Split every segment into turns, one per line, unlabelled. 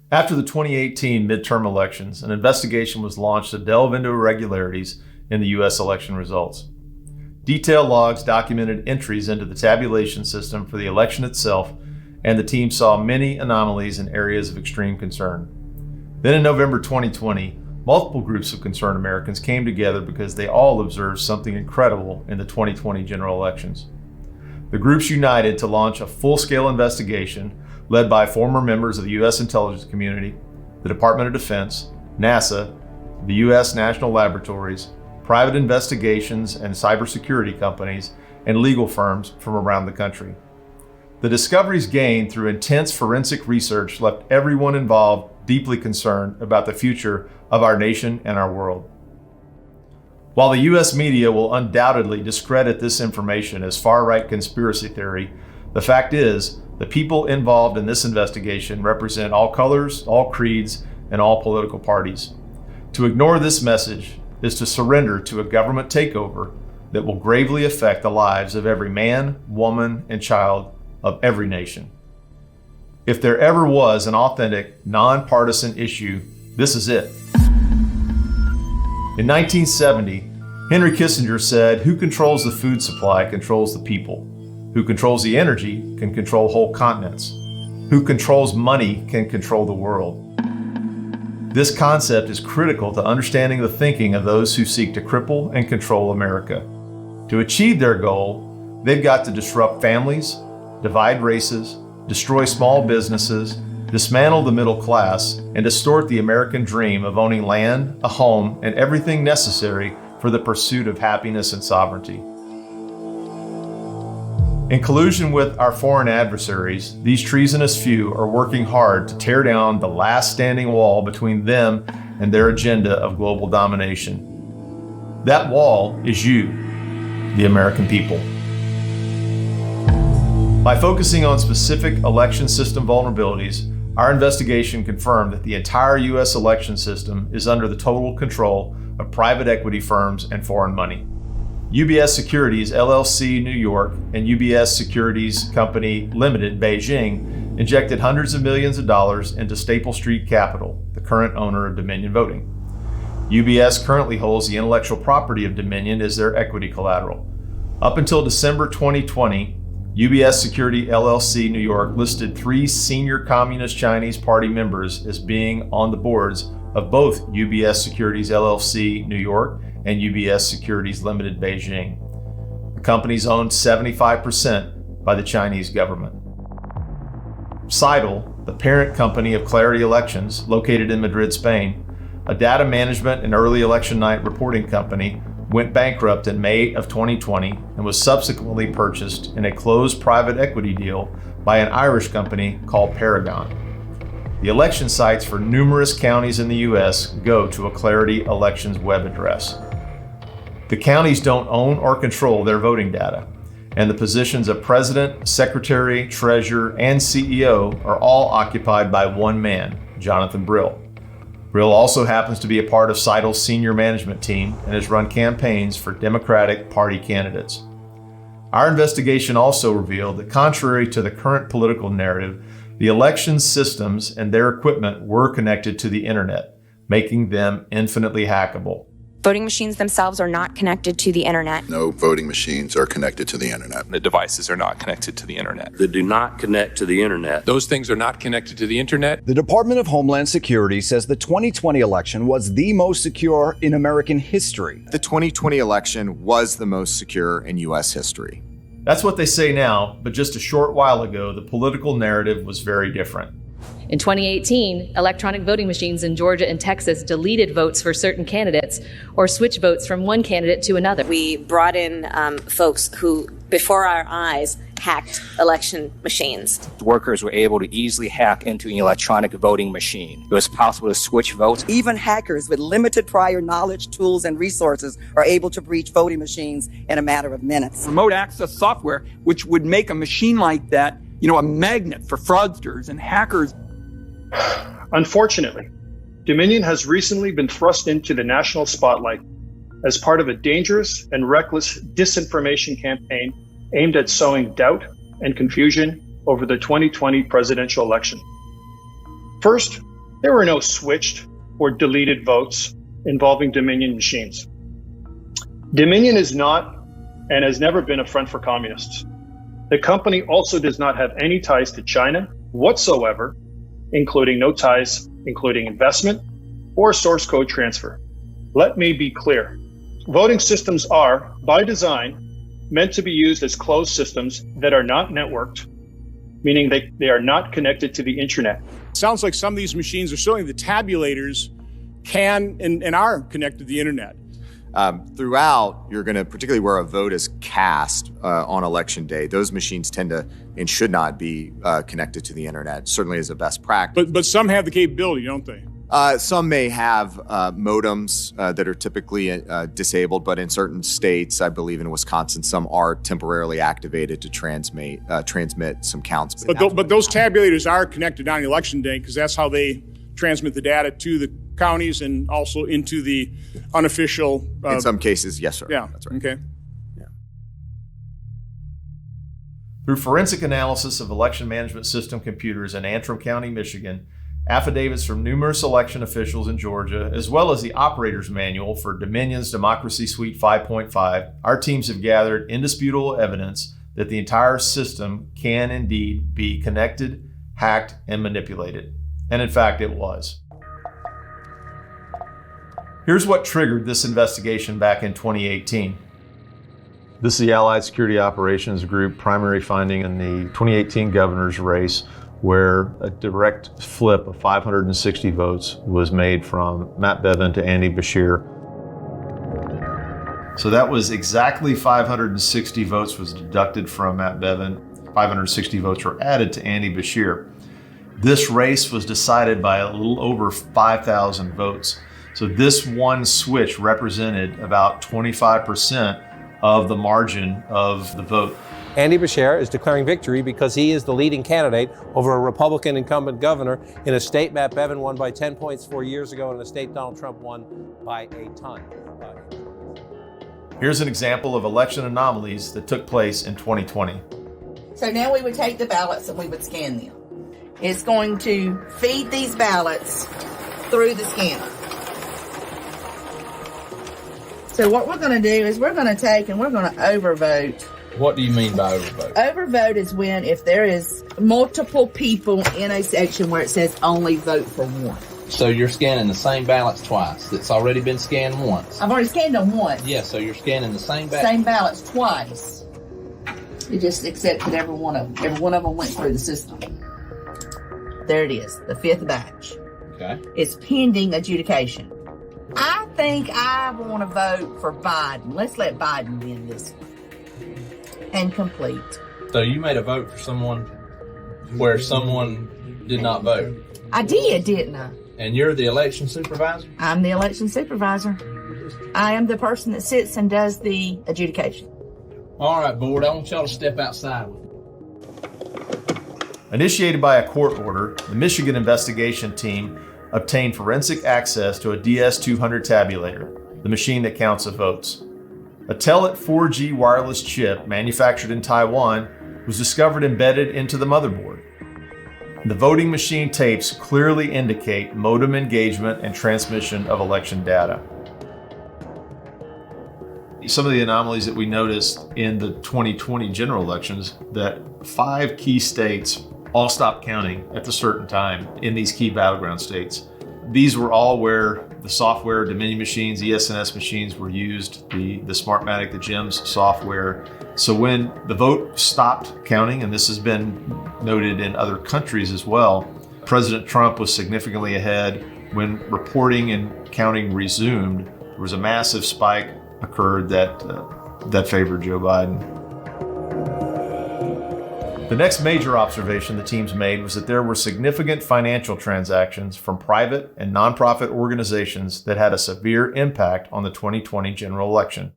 After the 2018 midterm elections, an investigation was launched to delve into irregularities in the U.S. election results. Detailed logs documented entries into the tabulation system for the election itself, and the team saw many anomalies in areas of extreme concern. Then in November 2020, multiple groups of concerned Americans came together because they all observed something incredible in the 2020 general elections. The groups united to launch a full-scale investigation led by former members of the U.S. intelligence community, the Department of Defense, NASA, the U.S. National Laboratories, private investigations and cybersecurity companies, and legal firms from around the country. The discoveries gained through intense forensic research left everyone involved deeply concerned about the future of our nation and our world. While the U.S. media will undoubtedly discredit this information as far-right conspiracy theory, the fact is, the people involved in this investigation represent all colors, all creeds, and all political parties. To ignore this message is to surrender to a government takeover that will gravely affect the lives of every man, woman, and child of every nation. If there ever was an authentic, nonpartisan issue, this is it. In 1970, Henry Kissinger said, "Who controls the food supply controls the people. Who controls the energy can control whole continents. Who controls money can control the world." This concept is critical to understanding the thinking of those who seek to cripple and control America. To achieve their goal, they've got to disrupt families, divide races, destroy small businesses, dismantle the middle class, and distort the American dream of owning land, a home, and everything necessary for the pursuit of happiness and sovereignty. In collusion with our foreign adversaries, these treasonous few are working hard to tear down the last standing wall between them and their agenda of global domination. That wall is you, the American people. By focusing on specific election system vulnerabilities, our investigation confirmed that the entire U.S. election system is under the total control of private equity firms and foreign money. UBS Securities LLC New York and UBS Securities Company Limited Beijing injected hundreds of millions of dollars into Staple Street Capital, the current owner of Dominion Voting. UBS currently holds the intellectual property of Dominion as their equity collateral. Up until December 2020, UBS Security LLC New York listed 3 senior Communist Chinese Party members as being on the boards of both UBS Securities LLC New York and UBS Securities Limited Beijing. The company's owned 75% by the Chinese government. Seidel, the parent company of Clarity Elections, located in Madrid, Spain, a data management and early election night reporting company, went bankrupt in May of 2020 and was subsequently purchased in a closed private equity deal by an Irish company called Paragon. The election sites for numerous counties in the U.S. go to a Clarity Elections web address. The counties don't own or control their voting data, and the positions of president, secretary, treasurer, and CEO are all occupied by one man, Jonathan Brill. Brill also happens to be a part of Seidel's senior management team and has run campaigns for Democratic Party candidates. Our investigation also revealed that contrary to the current political narrative, the election systems and their equipment were connected to the internet, making them infinitely hackable.
Voting machines themselves are not connected to the internet.
No voting machines are connected to the internet.
The devices are not connected to the internet.
They do not connect to the internet.
Those things are not connected to the internet.
The Department of Homeland Security says the 2020 election was the most secure in American history.
The 2020 election was the most secure in U.S. history.
That's what they say now, but just a short while ago, the political narrative was very different.
In 2018, electronic voting machines in Georgia and Texas deleted votes for certain candidates or switched votes from one candidate to another.
We brought in folks who, before our eyes, hacked election machines.
Workers were able to easily hack into an electronic voting machine. It was possible to switch votes.
Even hackers with limited prior knowledge, tools, and resources are able to breach voting machines in a matter of minutes.
Remote access software, which would make a machine like that, a magnet for fraudsters and hackers.
Unfortunately, Dominion has recently been thrust into the national spotlight as part of a dangerous and reckless disinformation campaign aimed at sowing doubt and confusion over the 2020 presidential election. First, There were no switched or deleted votes involving Dominion machines. Dominion is not and has never been a front for communists. The company also does not have any ties to China whatsoever, including no ties, including investment or source code transfer. Let me be clear. Voting systems are, by design, meant to be used as closed systems that are not networked, meaning they are not connected to the internet.
Sounds like some of these machines, or certainly the tabulators, can and are connected to the internet.
Throughout, you're going to, particularly where a vote is cast on election day, those machines tend to and should not be connected to the internet, certainly as a best practice.
But some have the capability, don't they?
Some may have modems that are typically disabled, but in certain states, I believe in Wisconsin, some are temporarily activated to transmit some counts.
But those tabulators are connected on election day because that's how they transmit the data to the counties and also into the unofficial.
In some cases, yes, sir.
Yeah,
that's right.
Okay.
Through forensic analysis of election management system computers in Antrim County, Michigan, affidavits from numerous election officials in Georgia, as well as the operator's manual for Dominion's Democracy Suite 5.5, our teams have gathered indisputable evidence that the entire system can indeed be connected, hacked, and manipulated. And in fact, it was. Here's what triggered this investigation back in 2018. This is the Allied Security Operations Group primary finding in the 2018 governor's race, where a direct flip of 560 votes was made from Matt Bevin to Andy Beshear. So that was exactly 560 votes was deducted from Matt Bevin. 560 votes were added to Andy Beshear. This race was decided by a little over 5,000 votes. So this one switch represented about 25% of the margin of the vote.
Andy Beshear is declaring victory because he is the leading candidate over a Republican incumbent governor in a state Matt Bevin won by 10 points 4 years ago and a state Donald Trump won by a ton.
Here's an example of election anomalies that took place in 2020.
So now we would take the ballots and we would scan them. It's going to feed these ballots through the scanner. So what we're going to do is we're going to take and we're going to overvote.
What do you mean by overvote?
Overvote is when if there is multiple people in a section where it says only vote for one.
So you're scanning the same ballots twice. That's already been scanned once.
I've already scanned them once.
Yeah, so you're scanning the same
ballots twice. It just accepted every one of them. Every one of them went through the system. There it is, the fifth batch.
Okay.
It's pending adjudication. I think I want to vote for Biden. Let's let Biden win this one. And complete.
So you made a vote for someone where someone did not vote?
I did, didn't I?
And you're the election supervisor?
I'm the election supervisor. I am the person that sits and does the adjudication.
All right, board, I want y'all to step outside.
Initiated by a court order, the Michigan investigation team obtained forensic access to a DS200 tabulator, the machine that counts the votes. A Telit 4G wireless chip manufactured in Taiwan was discovered embedded into the motherboard. The voting machine tapes clearly indicate modem engagement and transmission of election data. Some of the anomalies that we noticed in the 2020 general elections, that 5 key states all stopped counting at a certain time in these key battleground states. These were all where the software, Dominion machines, ES&S machines were used, the Smartmatic, the GEMS software. So when the vote stopped counting, and this has been noted in other countries as well, President Trump was significantly ahead. When reporting and counting resumed, there was a massive spike occurred that favored Joe Biden. The next major observation the teams made was that there were significant financial transactions from private and nonprofit organizations that had a severe impact on the 2020 general election.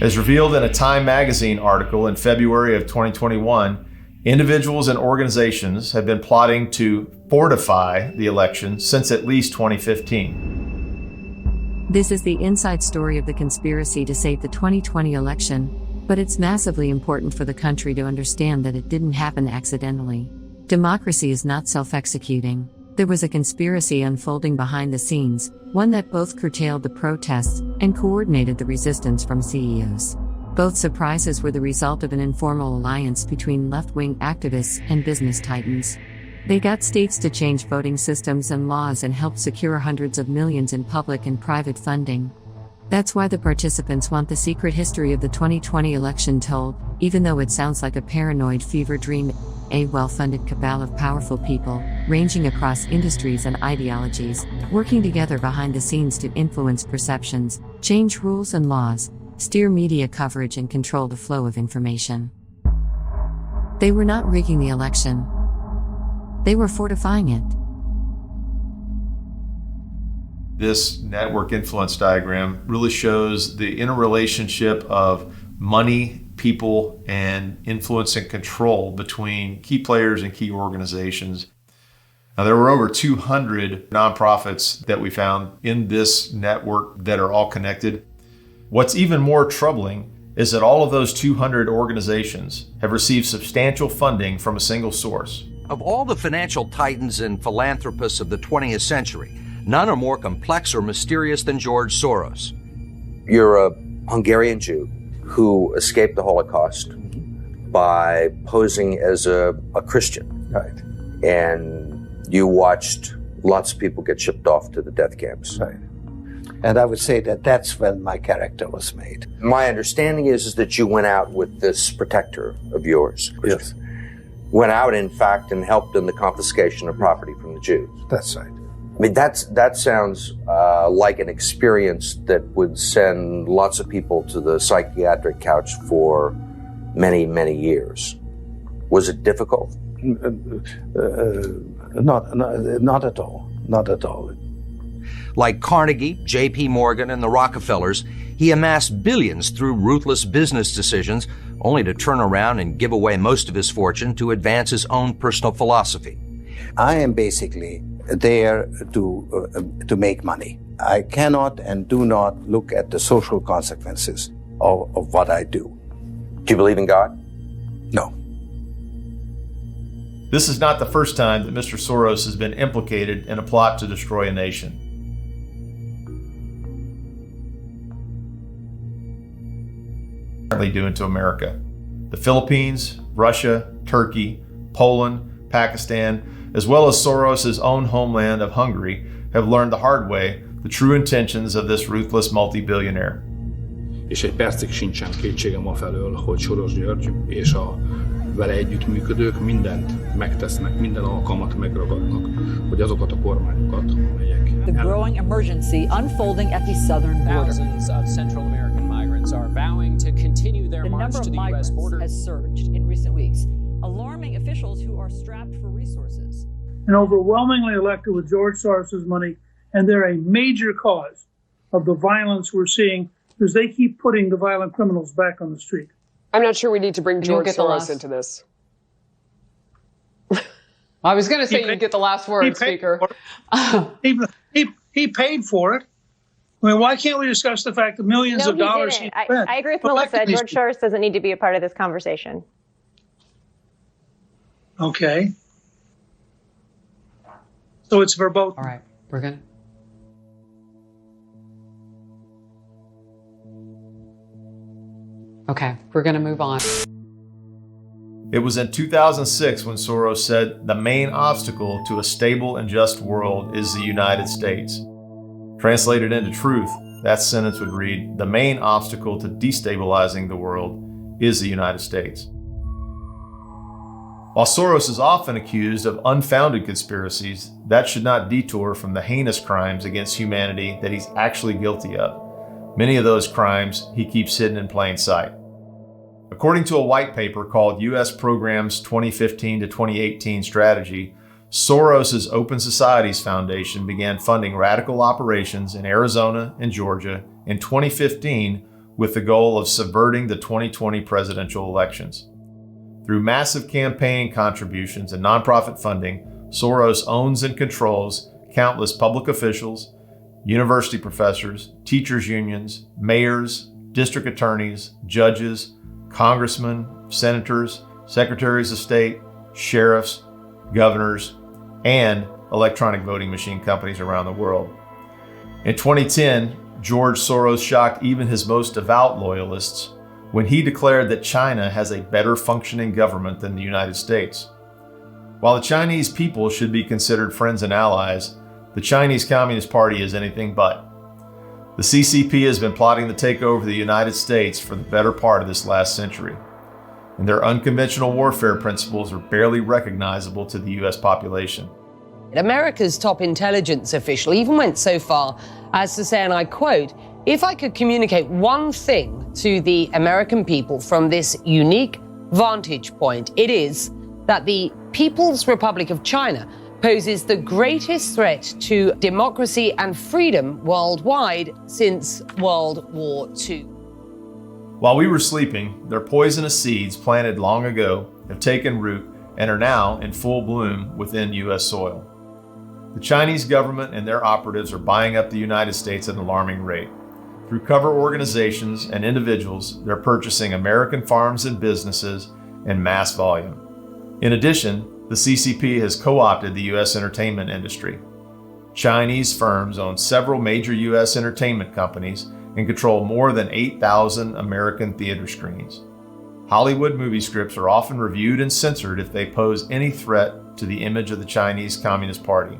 As revealed in a Time magazine article in February of 2021, individuals and organizations have been plotting to fortify the election since at least 2015.
This is the inside story of the conspiracy to save the 2020 election, But it's massively important for the country to understand that it didn't happen accidentally. Democracy is not self-executing. There was a conspiracy unfolding behind the scenes, one that both curtailed the protests and coordinated the resistance from CEOs. Both surprises were the result of an informal alliance between left-wing activists and business titans. They got states to change voting systems and laws and helped secure hundreds of millions in public and private funding. That's why the participants want the secret history of the 2020 election told, even though it sounds like a paranoid fever dream. A well-funded cabal of powerful people, ranging across industries and ideologies, working together behind the scenes to influence perceptions, change rules and laws, steer media coverage and control the flow of information. They were not rigging the election. They were fortifying it.
This network influence diagram really shows the interrelationship of money, people, and influence and control between key players and key organizations. Now, there were over 200 nonprofits that we found in this network that are all connected. What's even more troubling is that all of those 200 organizations have received substantial funding from a single source.
Of all the financial titans and philanthropists of the 20th century, none are more complex or mysterious than George Soros.
You're a Hungarian Jew who escaped the Holocaust by posing as a Christian.
Right.
And you watched lots of people get shipped off to the death camps.
Right. And I would say that that's when my character was made.
My understanding is that you went out with this protector of yours.
Yes.
Went out, in fact, and helped in the confiscation of property from the Jews.
That's right.
I mean, that sounds like an experience that would send lots of people to the psychiatric couch for many, many years. Was it difficult?
Not at all. Not at all.
Like Carnegie, J.P. Morgan, and the Rockefellers, he amassed billions through ruthless business decisions, only to turn around and give away most of his fortune to advance his own personal philosophy.
I am basically there to make money. I cannot and do not look at the social consequences of what I do.
Do you believe in God?
No.
This is not the first time that Mr. Soros has been implicated in a plot to destroy a nation. Doing to America. The Philippines, Russia, Turkey, Poland, Pakistan, as well as Soros' own homeland of Hungary, have learned the hard way the true intentions of this ruthless multi-billionaire.
És egy percig sincsen kétségem afelől, hogy Soros György és a vele együttműködők mindent megtesznek, minden alkalmat megragadnak, hogy azokat a kormányokat, amelyek...
The growing emergency unfolding at the southern border.
Thousands of Central American migrants are vowing to continue their march to the U.S. border.
The number of migrants has surged in recent weeks, alarming officials who are strapped for resources.
And overwhelmingly elected with George Soros' money, and they're a major cause of the violence we're seeing because they keep putting the violent criminals back on the street.
I'm not sure we need to bring George Soros into this. I was going to say you get the last word, Speaker.
He paid for it. I mean, why can't we discuss the fact that millions of dollars he spent?
I agree with Melissa. George Soros doesn't need to be a part of this conversation.
Okay. So it's verboten.
All right. We're going to... Okay, we're going to move on.
It was in 2006 when Soros said the main obstacle to a stable and just world is the United States. Translated into truth, that sentence would read, the main obstacle to destabilizing the world is the United States. While Soros is often accused of unfounded conspiracies, that should not detour from the heinous crimes against humanity that he's actually guilty of. Many of those crimes he keeps hidden in plain sight. According to a white paper called U.S. Programs 2015 to 2018 Strategy, Soros' Open Societies Foundation began funding radical operations in Arizona and Georgia in 2015 with the goal of subverting the 2020 presidential elections. Through massive campaign contributions and nonprofit funding, Soros owns and controls countless public officials, university professors, teachers' unions, mayors, district attorneys, judges, congressmen, senators, secretaries of state, sheriffs, governors, and electronic voting machine companies around the world. In 2010, George Soros shocked even his most devout loyalists when he declared that China has a better functioning government than the United States. While the Chinese people should be considered friends and allies, the Chinese Communist Party is anything but. The CCP has been plotting to take over the United States for the better part of this last century, and their unconventional warfare principles are barely recognizable to the U.S. population.
America's top intelligence official even went so far as to say, and I quote, "If I could communicate one thing to the American people from this unique vantage point, it is that the People's Republic of China poses the greatest threat to democracy and freedom worldwide since World War II."
While we were sleeping, their poisonous seeds planted long ago have taken root and are now in full bloom within U.S. soil. The Chinese government and their operatives are buying up the United States at an alarming rate. Through cover organizations and individuals, they're purchasing American farms and businesses in mass volume. In addition, the CCP has co-opted the U.S. entertainment industry. Chinese firms own several major U.S. entertainment companies and control more than 8,000 American theater screens. Hollywood movie scripts are often reviewed and censored if they pose any threat to the image of the Chinese Communist Party.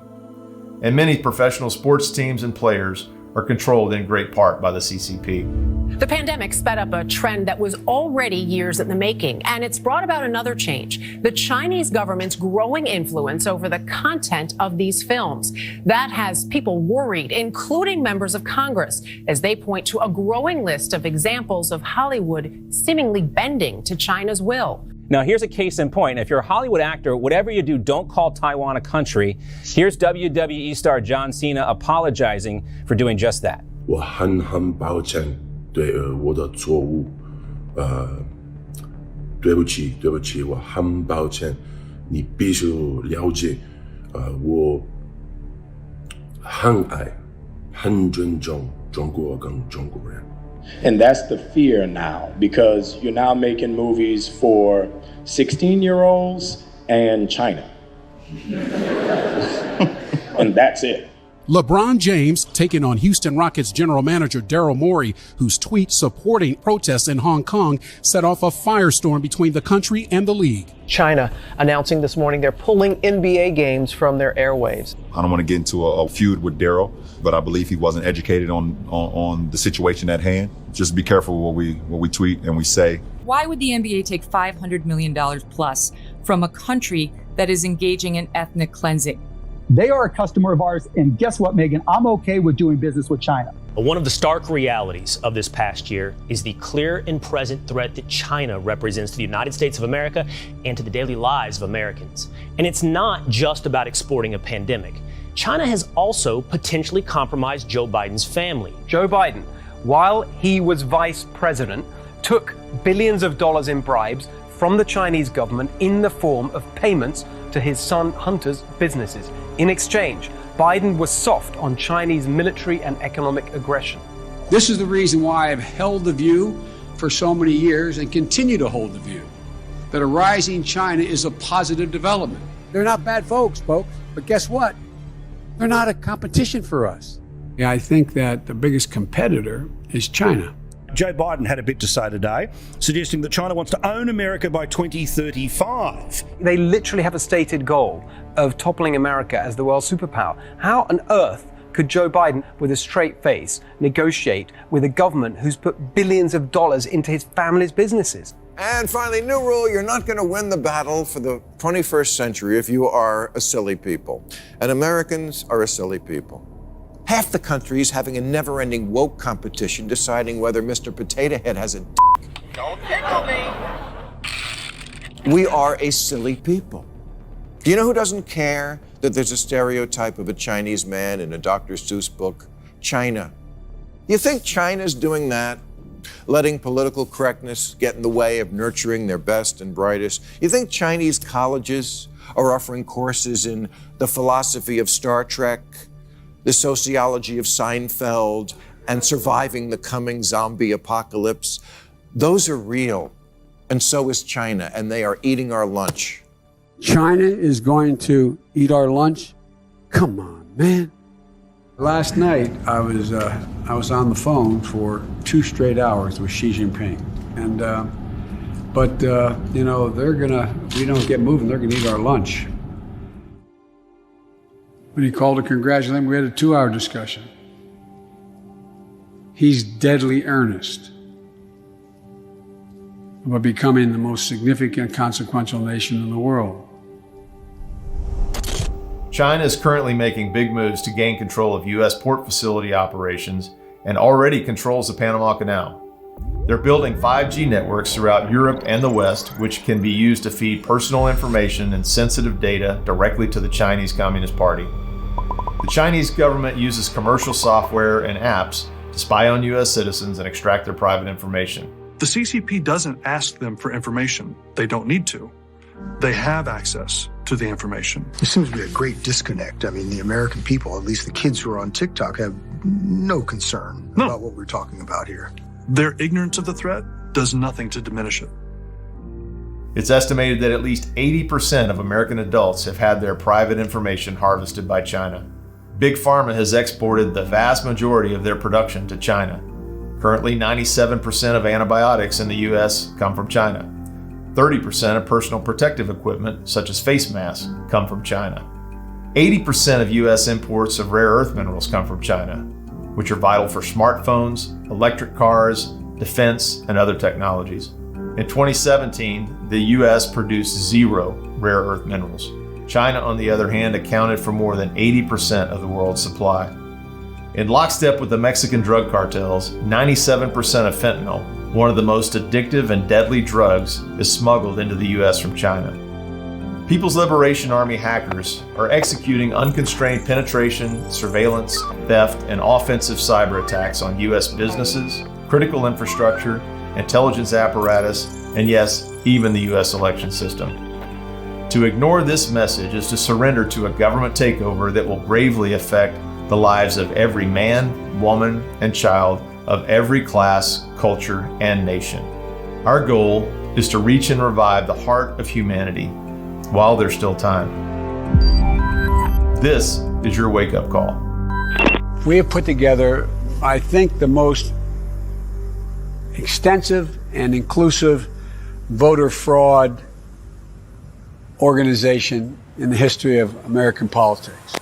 And many professional sports teams and players are controlled in great part by the CCP.
The pandemic sped up a trend that was already years in the making, and it's brought about another change: the Chinese government's growing influence over the content of these films. That has people worried, including members of Congress, as they point to a growing list of examples of Hollywood seemingly bending to China's will.
Now, here's a case in point. If you're a Hollywood actor, whatever you do, don't call Taiwan a country. Here's WWE star John Cena apologizing for doing just that.
我很抱歉对我的错误，对不起，我很抱歉。你必须了解，我很爱、很尊重中国跟中国人。
And that's the fear now, because you're now making movies for 16-year-olds and China. And that's it.
LeBron James taking on Houston Rockets general manager Daryl Morey, whose tweet supporting protests in Hong Kong set off a firestorm between the country and the league.
China announcing this morning they're pulling NBA games from their airwaves.
I don't want to get into a feud with Daryl, but I believe he wasn't educated on the situation at hand. Just be careful what we tweet and we say.
Why would the NBA take $500 million plus from a country that is engaging in ethnic cleansing?
They are a customer of ours, and guess what, Megan? I'm okay with doing business with China.
One of the stark realities of this past year is the clear and present threat that China represents to the United States of America and to the daily lives of Americans. And it's not just about exporting a pandemic. China has also potentially compromised Joe Biden's family.
Joe Biden, while he was vice president, took billions of dollars in bribes from the Chinese government in the form of payments to his son Hunter's businesses. In exchange, Biden was soft on Chinese military and economic aggression.
This is the reason why I've held the view for so many years and continue to hold the view that a rising China is a positive development.
They're not bad folks, but guess what? They're not a competition for us.
Yeah, I think that the biggest competitor is China.
Joe Biden had a bit to say today, suggesting that China wants to own America by 2035.
They literally have a stated goal of toppling America as the world superpower. How on earth could Joe Biden, with a straight face, negotiate with a government who's put billions of dollars into his family's businesses?
And finally, new rule, you're not going to win the battle for the 21st century if you are a silly people. And Americans are a silly people. Half the country is having a never-ending woke competition deciding whether Mr. Potato Head has a dick. Don't tickle me. We are a silly people. Do you know who doesn't care that there's a stereotype of a Chinese man in a Dr. Seuss book? China. You think China's doing that? Letting political correctness get in the way of nurturing their best and brightest? You think Chinese colleges are offering courses in the philosophy of Star Trek, the sociology of Seinfeld, and surviving the coming zombie apocalypse? Those are real. And so is China, and they are eating our lunch.
China is going to eat our lunch? Come on, man. Last night, I was on the phone for 2 straight hours with Xi Jinping. And, if we don't get moving, they're gonna eat our lunch. When he called to congratulate him, we had a 2-hour discussion. He's deadly earnest about becoming the most significant, consequential nation in the world.
China is currently making big moves to gain control of U.S. port facility operations and already controls the Panama Canal. They're building 5G networks throughout Europe and the West, which can be used to feed personal information and sensitive data directly to the Chinese Communist Party. The Chinese government uses commercial software and apps to spy on U.S. citizens and extract their private information.
The CCP doesn't ask them for information. They don't need to. They have access to the information.
There seems to be a great disconnect. I mean, the American people, at least the kids who are on TikTok, have no concern about what we're talking about here.
Their ignorance of the threat does nothing to diminish it.
It's estimated that at least 80% of American adults have had their private information harvested by China. Big Pharma has exported the vast majority of their production to China. Currently, 97% of antibiotics in the U.S. come from China. 30% of personal protective equipment, such as face masks, come from China. 80% of U.S. imports of rare earth minerals come from China, which are vital for smartphones, electric cars, defense, and other technologies. In 2017, the U.S. produced 0 rare earth minerals. China, on the other hand, accounted for more than 80% of the world's supply. In lockstep with the Mexican drug cartels, 97% of fentanyl, one of the most addictive and deadly drugs, is smuggled into the U.S. from China. People's Liberation Army hackers are executing unconstrained penetration, surveillance, theft, and offensive cyber attacks on U.S. businesses, critical infrastructure, intelligence apparatus, and yes, even the U.S. election system. To ignore this message is to surrender to a government takeover that will gravely affect the lives of every man, woman, and child of every class, culture, and nation. Our goal is to reach and revive the heart of humanity while there's still time. This is your wake-up call.
We have put together, I think, the most extensive and inclusive voter fraud organization in the history of American politics.